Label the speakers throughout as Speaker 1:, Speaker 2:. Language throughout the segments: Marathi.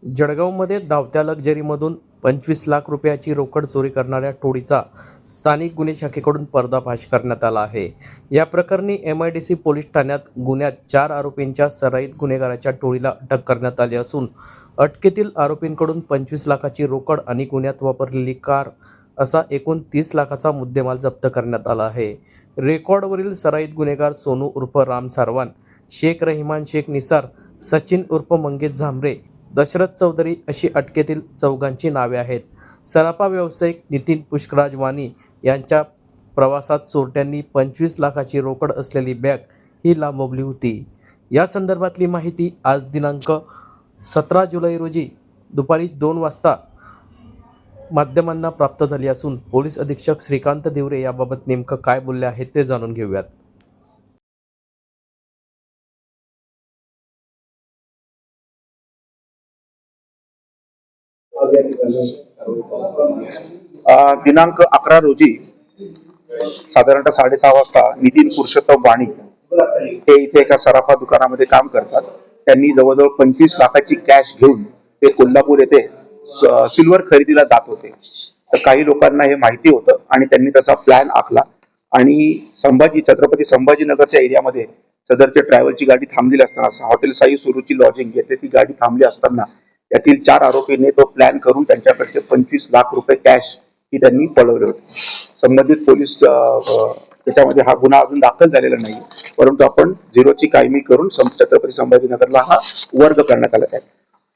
Speaker 1: जळगावमध्ये धावत्या लक्झरीमधून 25 लाख रुपयाची रोकड चोरी करणाऱ्या टोळीचा स्थानिक गुन्हे शाखेकडून पर्दाफाश करण्यात आला आहे। या प्रकरणी MIDC पोलीस ठाण्यात गुन्ह्यात 4 आरोपींच्या सराईत गुन्हेगाराच्या टोळीला अटक करण्यात आली असून अटकेतील आरोपींकडून 25 लाखाची रोकड आणि गुन्ह्यात वापरलेली कार असा एकूण 30 लाखाचा मुद्देमाल जप्त करण्यात आला आहे। रेकॉर्डवरील सराईत गुन्हेगार सोनू उर्फ राम सारवान, शेख रहिमान शेख निसार, सचिन उर्फ मंगेश झांबरे, दशरथ चौधरी अशी अटकेतील चौघांची नावे आहेत। सराफा व्यावसायिक नितीन पुष्कराज वाणी यांच्या प्रवासात चोरट्यांनी 25 लाखाची रोकड असलेली बॅग ही लांबवली होती। या संदर्भातली माहिती आज दिनांक 17 जुलै रोजी दुपारी 2 वाजता माध्यमांना प्राप्त झाली असून पोलीस अधीक्षक श्रीकांत दिवरे याबाबत नेमकं काय बोलले आहेत ते जाणून घेऊयात।
Speaker 2: दिनांक 11 रोजी साधारणतः 6:30 वाजता नितीन पुरुषोत्तम वाणी हे इथे एका सराफा दुकानामध्ये काम करतात। त्यांनी जवळजवळ 25 लाखाची कॅश घेऊन ते कोल्हापूर येथे सिल्वर खरेदीला जात होते। तर काही लोकांना हे माहिती होतं आणि त्यांनी त्याचा प्लॅन आखला आणि छत्रपती संभाजीनगरच्या एरियामध्ये सदरच्या ट्रॅव्हलची गाडी थांबलेली असताना हॉटेल साई सुरुची लॉजिंग येथे ती गाडी थांबली असताना त्यातील 4 आरोपींनी तो प्लॅन करून त्यांच्याकडचे 25 लाख रुपये कॅश ही त्यांनी पळवले होते। संबंधित पोलीस त्याच्यामध्ये हा गुन्हा अजून दाखल झालेला नाही, परंतु आपण झिरोची कायमी करून छत्रपती संभाजीनगरला हा वर्ग करण्यात आला आहे।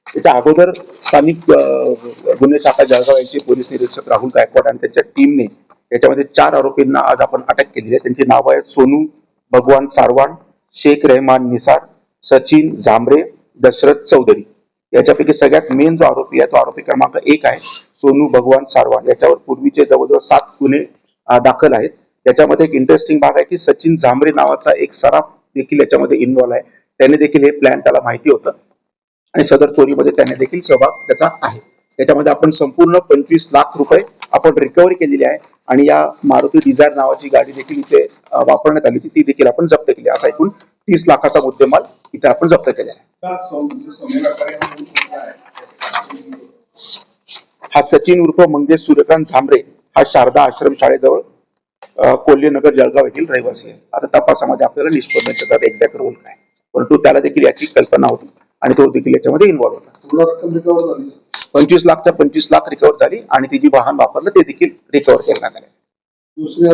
Speaker 2: त्याच्या अगोदर स्थानिक गुन्हे शाखा जळगाव यांचे पोलीस निरीक्षक राहुल गायकवाड आणि त्यांच्या टीमने त्याच्यामध्ये 4 आरोपींना आज आपण अटक केलेली आहे। त्यांची नावं आहेत सोनू भगवान सारवान, शेख रहमान निसार, सचिन झांबरे, दशरथ चौधरी। याच्यापैकी सगळ्यात मेन जो आरोपी आहे तो आरोपी क्रमांक 1 आहे सोनू भगवान सारवान। याच्यावर पूर्वीचे जवळजवळ 7 गुन्हे दाखल आहेत। त्याच्यामध्ये एक इंटरेस्टिंग भाग आहे की सचिन झांबरे नावाचा एक सराफ देखील याच्यामध्ये इन्व्हॉल्व आहे। त्याने देखील हे प्लॅन त्याला माहिती होतं आणि सदर चोरीमध्ये त्याने देखील सहभाग त्याचा आहे। त्याच्यामध्ये आपण संपूर्ण 25 लाख रुपये आपण रिकव्हरी केलेली आहे आणि या मारुती डिझायर नावाची गाडी देखील इथे वापरण्यात आली होती, ती देखील आपण जप्त केली। असा एकूण 30 लाखाचा मुद्देमाल इथे आपण जप्त केला आहे। हा सचिन उर्फ मंगेश सूर्यकांत झांबरे हा शारदा आश्रम शाळेजवळ कोल्हेनगर जळगाव येथील रहिवासी आहे। आता तपासामध्ये आपल्याला निष्पन्न त्याचा एक्झॅक्ट रोल काय, परंतु त्याला देखील याची कल्पना होती आणि तो देखील याच्यामध्ये इन्व्हॉल्व होता। 25 लाखच्या 25 लाख रिकव्हर झाली आणि ती जी वाहन वापरलं ते देखील रिकव्हर करण्यात आले।
Speaker 3: दुसरी